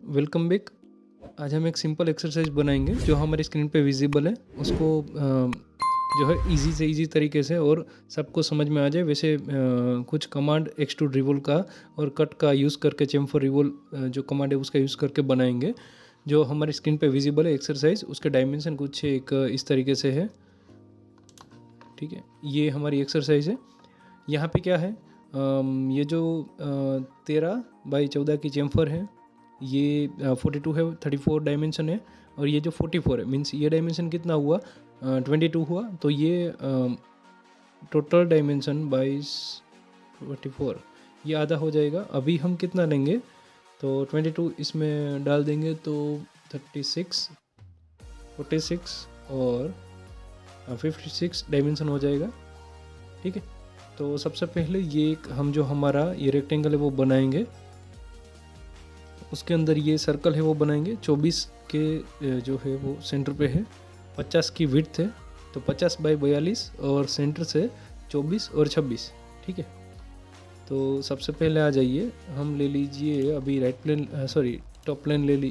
Welcome back. आज हम एक सिंपल एक्सरसाइज बनाएंगे जो हमारी स्क्रीन पे विजिबल है। उसको जो है इजी से इजी तरीके से और सबको समझ में आ जाए वैसे कुछ कमांड एक्सट्रूड रिवोल्व का और कट का यूज़ करके चेम्फर रिवोल्व जो कमांड है उसका यूज़ करके बनाएंगे जो हमारी स्क्रीन पे विजिबल है एक्सरसाइज। उसके डायमेंशन कुछ एक इस तरीके से है। ठीक है, ये हमारी एक्सरसाइज है। यहाँ पे क्या है, ये जो 13x14 की चेम्फर है, ये 42 है, 34 डायमेंशन है। और ये जो 44 है मीन्स ये डायमेंशन कितना हुआ, 22 हुआ। तो ये टोटल डायमेंशन 22 ये आधा हो जाएगा। अभी हम कितना लेंगे तो 22 इसमें डाल देंगे तो 36, 46 और 56 डायमेंशन हो जाएगा। ठीक है, तो सबसे पहले ये हम जो हमारा ये रेक्टेंगल है वो बनाएंगे। उसके अंदर ये सर्कल है वो बनाएंगे। 24 के जो है वो सेंटर पे है, 50 की विड्थ है तो 50/42 और सेंटर से 24 और 26। ठीक है, तो सबसे पहले आ जाइए, हम ले लीजिए अभी right plane, sorry top plane ले ली।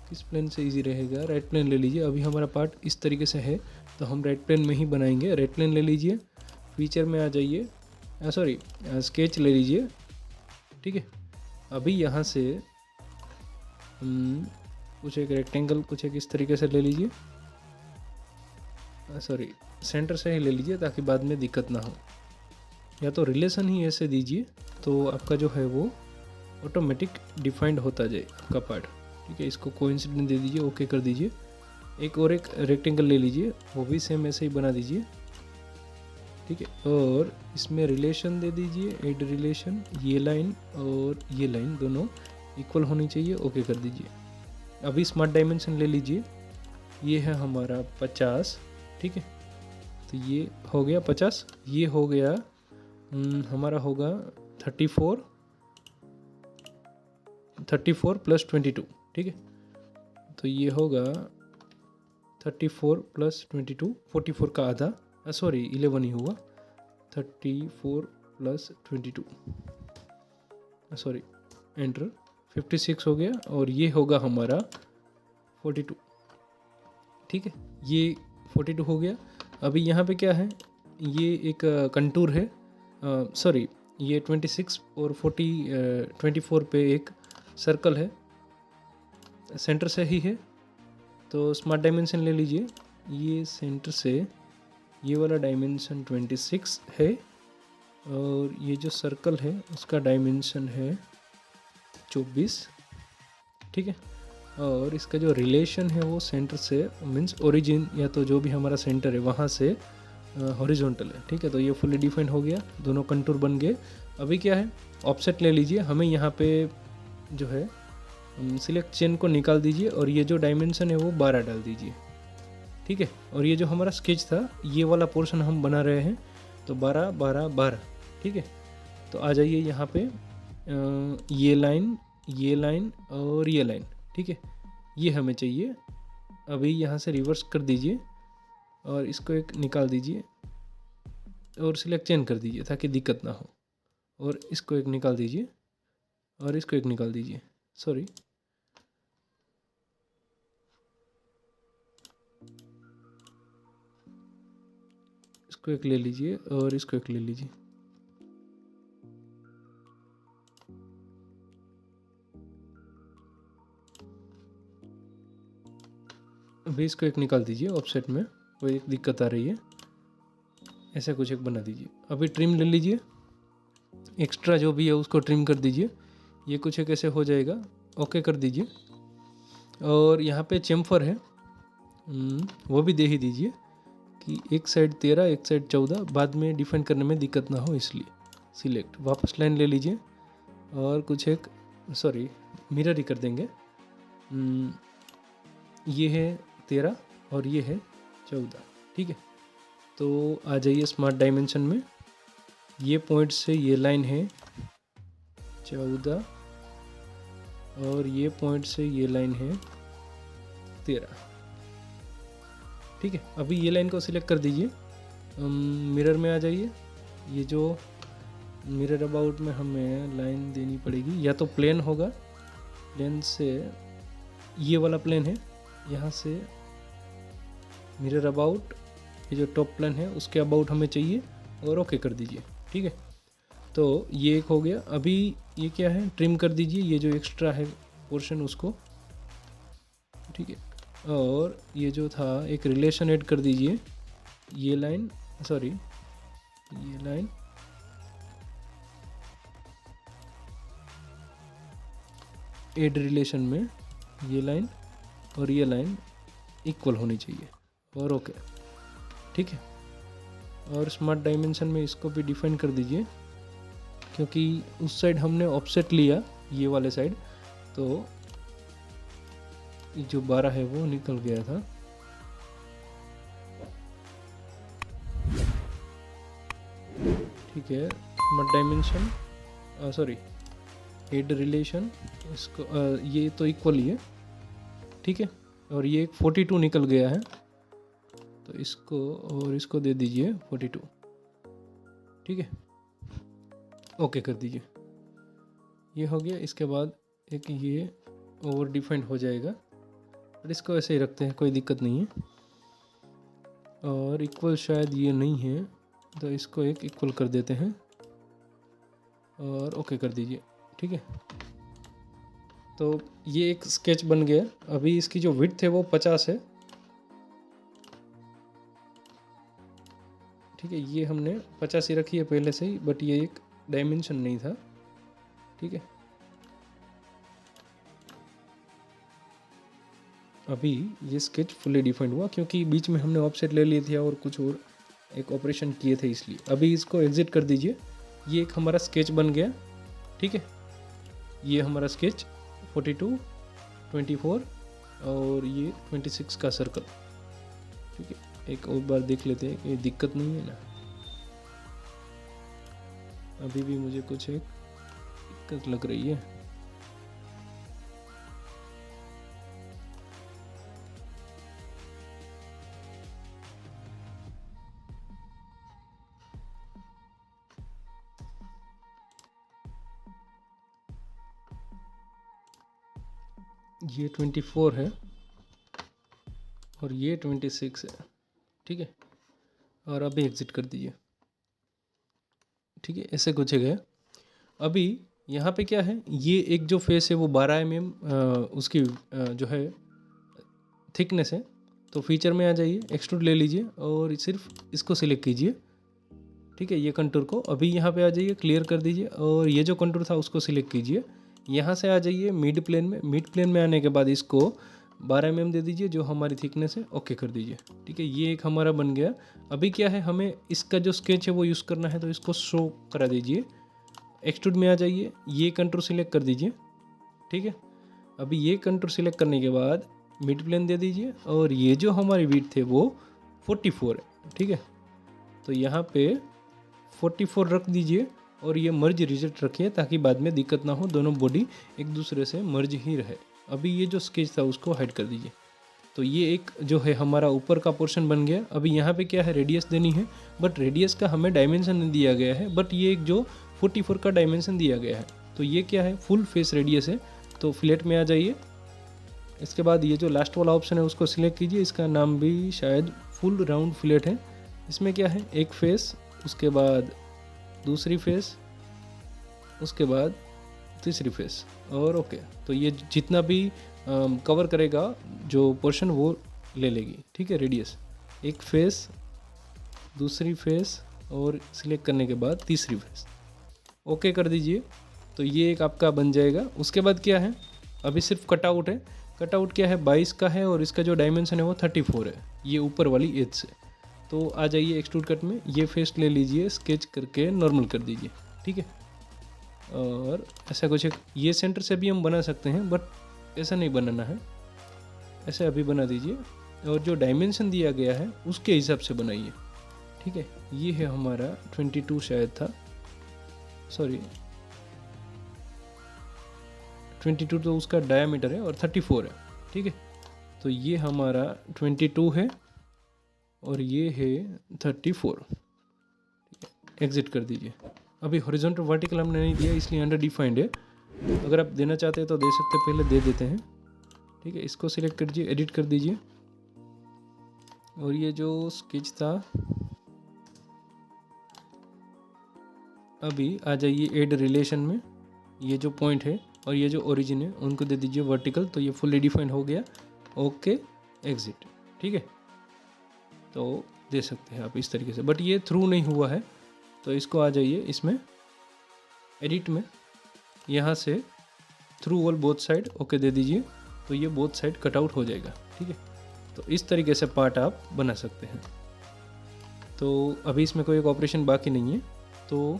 किस प्लेन से इजी रहेगा, राइट प्लेन ले लीजिए। अभी हमारा पार्ट इस तरीके से है तो हम राइट प्लेन में ही बनाएंगे। राइट प्लेन ले लीजिए, फीचर में आ जाइए, सॉरी स्केच ले लीजिए। ठीक है, अभी यहाँ से कुछ एक रेक्टेंगल कुछ एक इस तरीके से ले लीजिए, सॉरी सेंटर से ही ले लीजिए ताकि बाद में दिक्कत ना हो। या तो रिलेशन ही ऐसे दीजिए तो आपका जो है वो ऑटोमेटिक डिफाइंड होता जाए आपका पार्ट। ठीक है, इसको कोइंसिडेंट दे दीजिए, ओके कर दीजिए। एक और एक रेक्टेंगल ले लीजिए, वो भी सेम ऐसे ही बना दीजिए। ठीक है, और इसमें रिलेशन दे दीजिए, एड रिलेशन। ये लाइन और ये लाइन दोनों इक्वल होनी चाहिए, ओके कर दीजिए। अभी स्मार्ट डायमेंशन ले लीजिए, ये है हमारा 50। ठीक है, तो ये हो गया 50। ये हो गया हमारा होगा 34 + 22। ठीक है, तो ये होगा 34 + 22, 44 का आधा, सॉरी 11 ही हुआ। 34 + 22, सॉरी एंटर, 56 हो गया। और ये होगा हमारा 42। ठीक है, ये 42 हो गया। अभी यहाँ पे क्या है, ये एक कंटूर है, सॉरी ये 26 और 24 पे एक सर्कल है, सेंटर से ही है। तो स्मार्ट डायमेंशन ले लीजिए, ये सेंटर से ये वाला डायमेंशन 26 है और ये जो सर्कल है उसका डायमेंशन है 24। ठीक है, और इसका जो रिलेशन है वो सेंटर से मीन्स ओरिजिन या तो जो भी हमारा सेंटर है वहाँ से हॉरिजॉन्टल है। ठीक है, तो ये फुली डिफाइंड हो गया, दोनों कंटूर बन गए। अभी क्या है, ऑफसेट ले लीजिए। हमें यहाँ पे जो है सिलेक्ट चेन को निकाल दीजिए और ये जो डायमेंशन है वो 12 डाल दीजिए। ठीक है, और ये जो हमारा स्केच था ये वाला पोर्शन हम बना रहे हैं तो 12 12 12। ठीक है, तो आ जाइए यहाँ पे, ये लाइन और ये लाइन। ठीक है, ये हमें चाहिए। अभी यहाँ से रिवर्स कर दीजिए और इसको एक निकाल दीजिए और सिलेक्ट चेन कर दीजिए ताकि दिक्कत ना हो। और इसको एक निकाल दीजिए और इसको एक निकाल दीजिए, सॉरी इसको एक ले लीजिए और इसको एक ले लीजिए। अभी इसको एक निकाल दीजिए ऑफसेट में, कोई एक दिक्कत आ रही है, ऐसा कुछ एक बना दीजिए। अभी ट्रिम ले लीजिए, एक्स्ट्रा जो भी है उसको ट्रिम कर दीजिए। ये कुछ एक ऐसे हो जाएगा, ओके कर दीजिए। और यहाँ पे चेम्फर है, वो भी दे ही दीजिए कि एक साइड 13 एक साइड 14, बाद में डिफाइन करने में दिक्कत ना हो इसलिए। सिलेक्ट, वापस लाइन ले लीजिए और कुछ एक, सॉरी मिरर ही कर देंगे। ये है 13 और ये है 14। ठीक है, तो आ जाइए स्मार्ट डायमेंशन में। ये पॉइंट से ये लाइन है 14 और ये पॉइंट से ये लाइन है 13। ठीक है, अभी ये लाइन को सिलेक्ट कर दीजिए, मिरर में आ जाइए। ये जो मिरर अबाउट में हमें लाइन देनी पड़ेगी, या तो प्लेन होगा प्लेन से ये वाला प्लेन है, यहाँ से मिरर अबाउट, ये जो टॉप प्लेन है उसके अबाउट हमें चाहिए और ओके कर दीजिए। ठीक है, तो ये एक हो गया। अभी ये क्या है, ट्रिम कर दीजिए ये जो एक्स्ट्रा है पोर्शन उसको। ठीक है, और ये जो था एक रिलेशन ऐड कर दीजिए, ये लाइन, सॉरी ये लाइन ऐड रिलेशन में ये लाइन और ये लाइन इक्वल होनी चाहिए और ओके। ठीक है, और स्मार्ट डायमेंशन में इसको भी डिफाइन कर दीजिए, क्योंकि उस साइड हमने ऑफसेट लिया ये वाले साइड, तो जो 12 है वो निकल गया था। ठीक है, smart dimension, sorry add relation, इसको ये तो इक्वल ही है। ठीक है, और ये 42 निकल गया है, तो इसको और इसको दे दीजिए 42। ठीक है, ओके कर दीजिए, ये हो गया। इसके बाद एक ये ओवर डिफाइंड हो जाएगा, और इसको ऐसे ही रखते हैं, कोई दिक्कत नहीं है। और इक्वल शायद ये नहीं है, तो इसको एक इक्वल कर देते हैं और ओके कर दीजिए। ठीक है, तो ये एक स्केच बन गया। अभी इसकी जो विड्थ है वो 50 है। ठीक है, ये हमने 50 ही रखी है पहले से ही, बट ये एक डायमेंशन नहीं था। ठीक है, अभी ये स्केच फुली डिफाइंड हुआ, क्योंकि बीच में हमने ऑफसेट ले लिए थे और कुछ और एक ऑपरेशन किए थे, इसलिए। अभी इसको एग्जिट कर दीजिए, ये एक हमारा स्केच बन गया। ठीक है, ये हमारा स्केच 42, 24 और ये 26 का सर्कल। ठीक है, एक और बार देख लेते हैं कि दिक्कत नहीं है ना। अभी भी मुझे कुछ एक दिक्कत लग रही है। ये 24 है और ये 26 है। ठीक है, और अभी एग्जिट कर दीजिए। ठीक है, ऐसे कुछ है। अभी यहाँ पे क्या है, ये एक जो फेस है वो 12 mm उसकी जो है थिकनेस है। तो फीचर में आ जाइए, एक्सट्रूड ले लीजिए और सिर्फ इसको सिलेक्ट कीजिए। ठीक है, ये कंटूर को अभी यहाँ पे आ जाइए, क्लियर कर दीजिए, और ये जो कंटूर था उसको सिलेक्ट कीजिए। यहाँ से आ जाइए मिड प्लेन में। मिड प्लेन में आने के बाद इसको 12 mm दे दीजिए, जो हमारी थिकनेस है, ओके कर दीजिए। ठीक है, ये एक हमारा बन गया। अभी क्या है, हमें इसका जो स्केच है वो यूज़ करना है, तो इसको शो करा दीजिए। एक्सट्रूड में आ जाइए, ये कंटूर सिलेक्ट कर दीजिए। ठीक है, अभी ये कंटूर सिलेक्ट करने के बाद मिड प्लेन दे दीजिए, और ये जो हमारी विड्थ है वो 44 है। ठीक है, तो यहाँ पे 44 रख दीजिए और ये मर्ज रिजल्ट रखिए, ताकि बाद में दिक्कत ना हो, दोनों बॉडी एक दूसरे से मर्ज ही रहे। अभी ये जो स्केच था उसको हाइड कर दीजिए। तो ये एक जो है हमारा ऊपर का पोर्शन बन गया। अभी यहाँ पे क्या है, रेडियस देनी है, बट रेडियस का हमें डायमेंशन नहीं दिया गया है, बट ये एक जो 44 का डायमेंशन दिया गया है। तो ये क्या है, फुल फेस रेडियस है। तो फिलेट में आ जाइए, इसके बाद ये जो लास्ट वाला ऑप्शन है उसको सिलेक्ट कीजिए। इसका नाम भी शायद फुल राउंड फिलेट है। इसमें क्या है, एक फेस, उसके बाद दूसरी फेस, उसके बाद तीसरी फेस, और ओके। तो ये जितना भी कवर करेगा जो पोर्शन वो ले लेगी। ठीक है, रेडियस, एक फेस, दूसरी फेस, और सिलेक्ट करने के बाद तीसरी फेस, ओके कर दीजिए। तो ये एक आपका बन जाएगा। उसके बाद क्या है, अभी सिर्फ कटआउट है। कटआउट क्या है, 22 का है, और इसका जो डायमेंशन है वो 34 है, ये ऊपर वाली एज से। तो आ जाइए एक्सट्रूड कट में, ये फेस ले लीजिए, स्केच करके नॉर्मल कर दीजिए। ठीक है, और ऐसा कुछ एक ये सेंटर से भी हम बना सकते हैं, बट ऐसा नहीं बनाना है, ऐसे अभी बना दीजिए, और जो डायमेंशन दिया गया है उसके हिसाब से बनाइए। ठीक है, ये है हमारा 22 शायद था, सॉरी 22 तो उसका डायमीटर है, और 34 है। ठीक है, तो ये हमारा 22 है और ये है 34। एग्जिट कर दीजिए। अभी हॉरिजॉन्टल वर्टिकल हमने नहीं दिया, इसलिए अंडर डिफाइंड है। अगर आप देना चाहते हैं तो दे सकते हैं, पहले दे देते हैं। ठीक है, इसको सिलेक्ट कर दीजिए, एडिट कर दीजिए, और ये जो स्केच था अभी आ जाइए ऐड रिलेशन में, ये जो पॉइंट है और ये जो ओरिजिन है उनको दे दीजिए वर्टिकल, तो ये फुल डिफाइन हो गया। Okay exit. ठीक है, तो दे सकते हैं आप इस तरीके से, बट ये थ्रू नहीं हुआ है, तो इसको आ जाइए इसमें एडिट में, यहाँ से through all both side okay दे दीजिए, तो ये बोथ साइड कट आउट हो जाएगा। ठीक है, तो इस तरीके से पार्ट आप बना सकते हैं। तो अभी इसमें कोई एक ऑपरेशन बाकी नहीं है, तो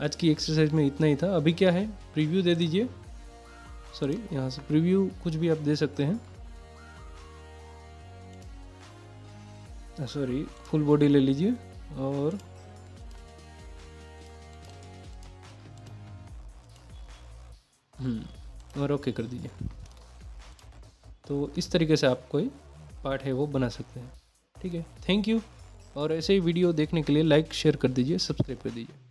आज की एक्सरसाइज में इतना ही था। अभी क्या है, प्रीव्यू दे दीजिए, सॉरी यहाँ से प्रीव्यू कुछ भी आप दे सकते हैं, सॉरी फुल बॉडी ले लीजिए और ओके कर दीजिए। तो इस तरीके से आप कोई पार्ट है वो बना सकते हैं। ठीक है, थैंक यू, और ऐसे ही वीडियो देखने के लिए लाइक शेयर कर दीजिए, सब्सक्राइब कर दीजिए।